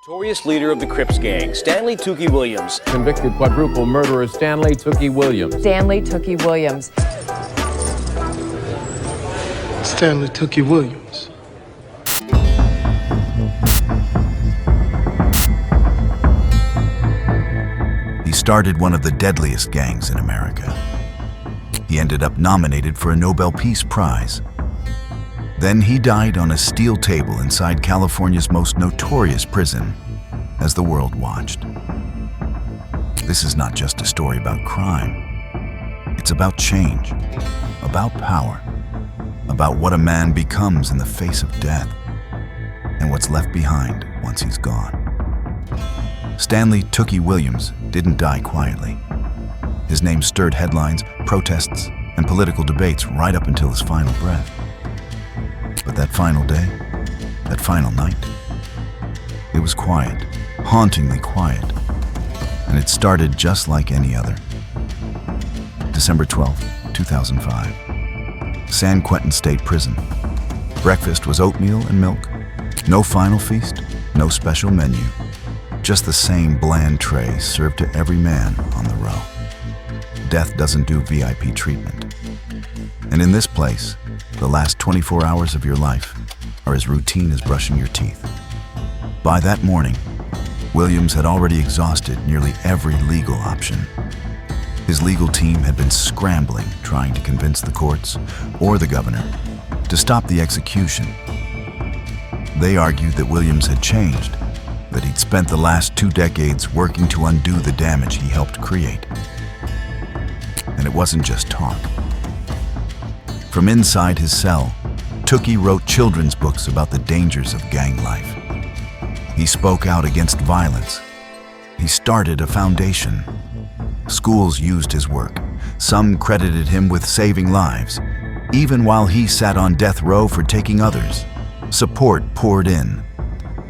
Notorious leader of the Crips gang, Stanley Tookie Williams. Convicted quadruple murderer Stanley Tookie Williams. Stanley Tookie Williams. Stanley Tookie Williams. He started one of the deadliest gangs in America. He ended up nominated for a Nobel Peace Prize. Then he died on a steel table inside California's most notorious prison as the world watched. This is not just a story about crime. It's about change, about power, about what a man becomes in the face of death, and what's left behind once he's gone. Stanley Tookie Williams didn't die quietly. His name stirred headlines, protests, and political debates right up until his final breath. But that final day, that final night, it was quiet, hauntingly quiet, and it started just like any other. December 12, 2005, San Quentin State Prison. Breakfast was oatmeal and milk. No final feast, no special menu. Just the same bland tray served to every man on the row. Death doesn't do VIP treatment. And in this place, the last 24 hours of your life are as routine as brushing your teeth. By that morning, Williams had already exhausted nearly every legal option. His legal team had been scrambling, trying to convince the courts or the governor to stop the execution. They argued that Williams had changed, that he'd spent the last 2 decades working to undo the damage he helped create. And it wasn't just talk. From inside his cell, Tookie wrote children's books about the dangers of gang life. He spoke out against violence. He started a foundation. Schools used his work. Some credited him with saving lives, even while he sat on death row for taking others. Support poured in.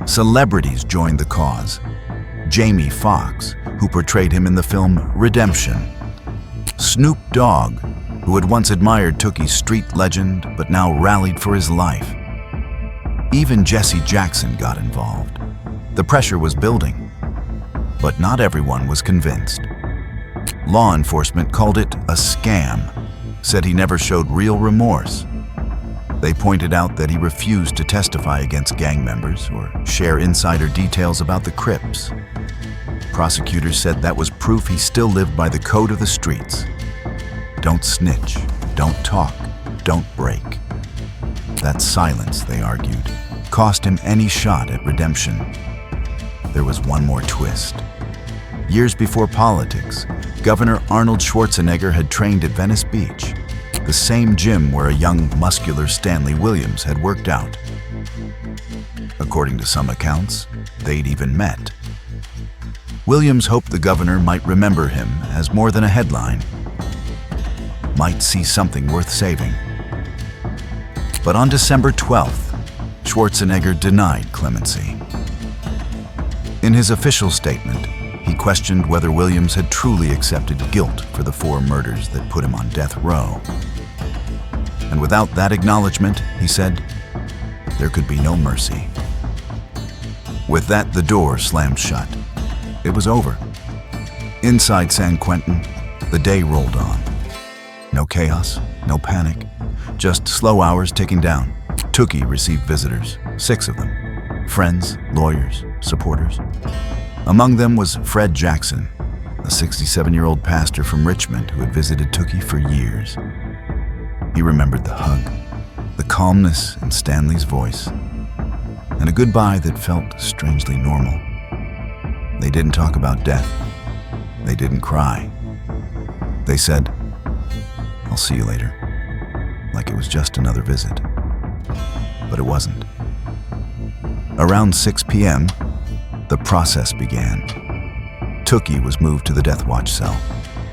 Celebrities joined the cause. Jamie Foxx, who portrayed him in the film Redemption. Snoop Dogg, who had once admired Tookie's street legend but now rallied for his life. Even Jesse Jackson got involved. The pressure was building, but not everyone was convinced. Law enforcement called it a scam, said he never showed real remorse. They pointed out that he refused to testify against gang members or share insider details about the Crips. Prosecutors said that was proof he still lived by the code of the streets. Don't snitch, don't talk, don't break. That silence, they argued, cost him any shot at redemption. There was one more twist. Years before politics, Governor Arnold Schwarzenegger had trained at Venice Beach, the same gym where a young, muscular Stanley Williams had worked out. According to some accounts, they'd even met. Williams hoped the governor might remember him as more than a headline, might see something worth saving. But on December 12th, Schwarzenegger denied clemency. In his official statement, he questioned whether Williams had truly accepted guilt for the 4 murders that put him on death row. And without that acknowledgement, he said, there could be no mercy. With that, the door slammed shut. It was over. Inside San Quentin, the day rolled on. No chaos, no panic, just slow hours ticking down. Tookie received visitors, 6 of them. Friends, lawyers, supporters. Among them was Fred Jackson, a 67-year-old pastor from Richmond who had visited Tookie for years. He remembered the hug, the calmness in Stanley's voice, and a goodbye that felt strangely normal. They didn't talk about death. They didn't cry. They said, "I'll see you later," like it was just another visit. But it wasn't. Around 6 p.m., the process began. Tookie was moved to the death watch cell,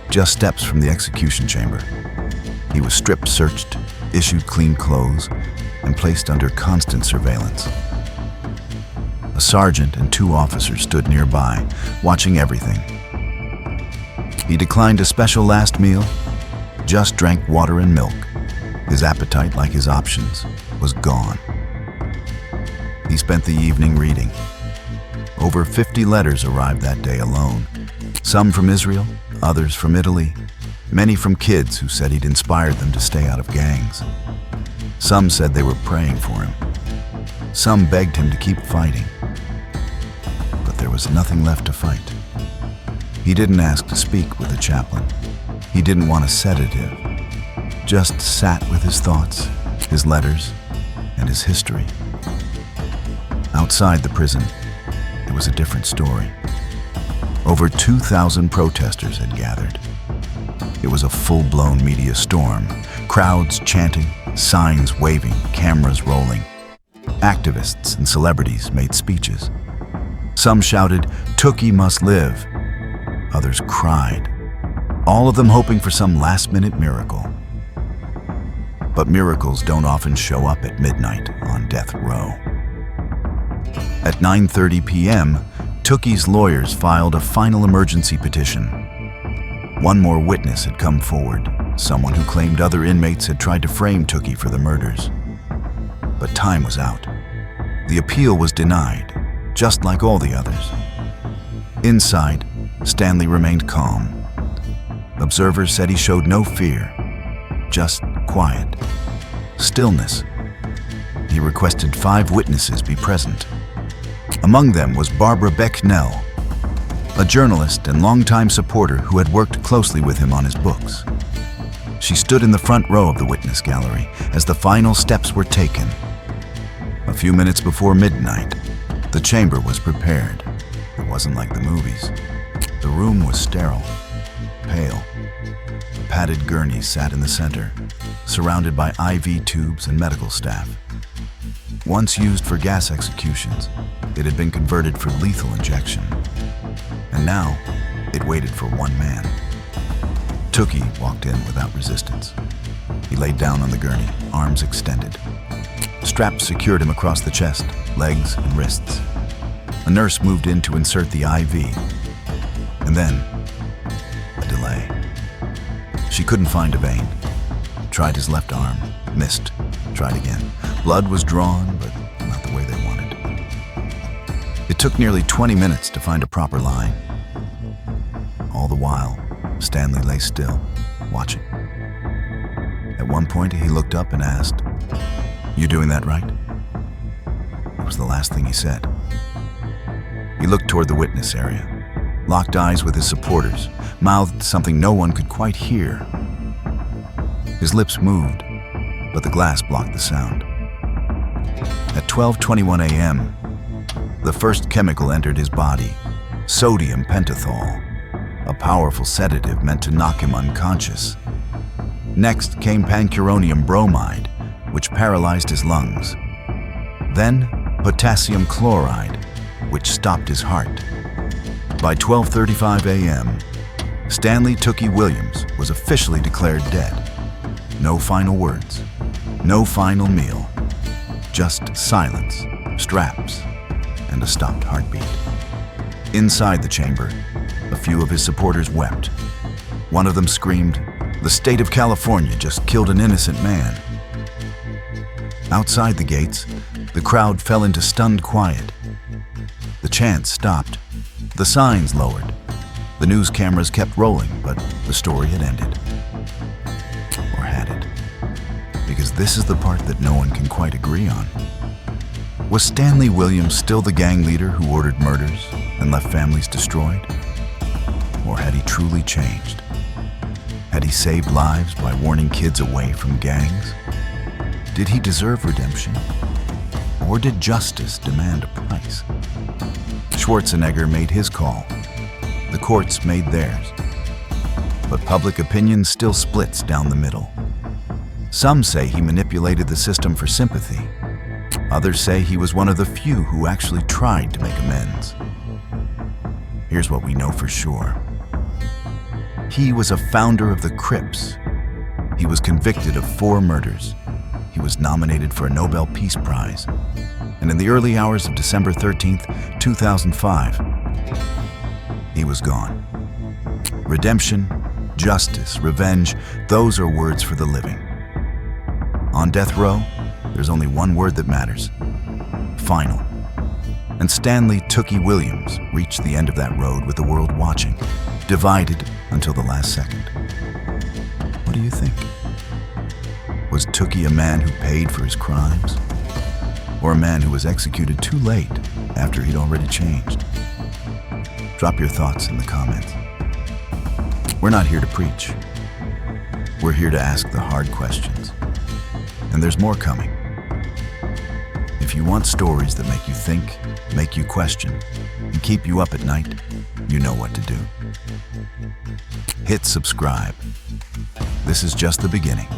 just steps from the execution chamber. He was strip searched, issued clean clothes, and placed under constant surveillance. A sergeant and 2 officers stood nearby, watching everything. He declined a special last meal, just drank water and milk. His appetite, like his options, was gone. He spent the evening reading. Over 50 letters arrived that day alone. Some from Israel, others from Italy, many from kids who said he'd inspired them to stay out of gangs. Some said they were praying for him. Some begged him to keep fighting. But there was nothing left to fight. He didn't ask to speak with the chaplain. He didn't want a sedative. Just sat with his thoughts, his letters, and his history. Outside the prison, it was a different story. Over 2,000 protesters had gathered. It was a full-blown media storm, crowds chanting, signs waving, cameras rolling. Activists and celebrities made speeches. Some shouted, "Tookie must live." Others cried, all of them hoping for some last-minute miracle. But miracles don't often show up at midnight on death row. At 9:30 p.m., Tookie's lawyers filed a final emergency petition. One more witness had come forward, someone who claimed other inmates had tried to frame Tookie for the murders. But time was out. The appeal was denied, just like all the others. Inside, Stanley remained calm. Observers said he showed no fear, just quiet, stillness. He requested 5 witnesses be present. Among them was Barbara Becknell, a journalist and longtime supporter who had worked closely with him on his books. She stood in the front row of the witness gallery as the final steps were taken. A few minutes before midnight, the chamber was prepared. It wasn't like the movies. The room was sterile, pale. A padded gurney sat in the center, surrounded by IV tubes and medical staff. Once used for gas executions, it had been converted for lethal injection. And now, it waited for one man. Tookie walked in without resistance. He laid down on the gurney, arms extended. Straps secured him across the chest, legs, and wrists. A nurse moved in to insert the IV. And then, a delay. She couldn't find a vein. Tried his left arm, missed, tried again. Blood was drawn, but not the way they wanted. It took nearly 20 minutes to find a proper line. All the while, Stanley lay still, watching. At one point, he looked up and asked, "You doing that right?" It was the last thing he said. He looked toward the witness area, locked eyes with his supporters, mouthed something no one could quite hear. His lips moved, but the glass blocked the sound. At 12:21 a.m., the first chemical entered his body, sodium pentothal, a powerful sedative meant to knock him unconscious. Next came pancuronium bromide, which paralyzed his lungs. Then potassium chloride, which stopped his heart. By 12:35 a.m., Stanley Tookie Williams was officially declared dead. No final words, no final meal, just silence, straps, and a stopped heartbeat. Inside the chamber, a few of his supporters wept. One of them screamed, "The state of California just killed an innocent man." Outside the gates, the crowd fell into stunned quiet. The chants stopped, the signs lowered. The news cameras kept rolling, but the story had ended. Or had it? Because this is the part that no one can quite agree on. Was Stanley Williams still the gang leader who ordered murders and left families destroyed? Or had he truly changed? Had he saved lives by warning kids away from gangs? Did he deserve redemption? Or did justice demand a price? Schwarzenegger made his call. The courts made theirs. But public opinion still splits down the middle. Some say he manipulated the system for sympathy. Others say he was one of the few who actually tried to make amends. Here's what we know for sure. He was a founder of the Crips. He was convicted of 4 murders. He was nominated for a Nobel Peace Prize. And in the early hours of December 13th, 2005, he was gone. Redemption, justice, revenge, those are words for the living. On death row, there's only one word that matters: final. And Stanley Tookie Williams reached the end of that road with the world watching, divided until the last second. What do you think? Was Tookie a man who paid for his crimes? Or a man who was executed too late after he'd already changed? Drop your thoughts in the comments. We're not here to preach. We're here to ask the hard questions. And there's more coming. If you want stories that make you think, make you question, and keep you up at night, you know what to do. Hit subscribe. This is just the beginning.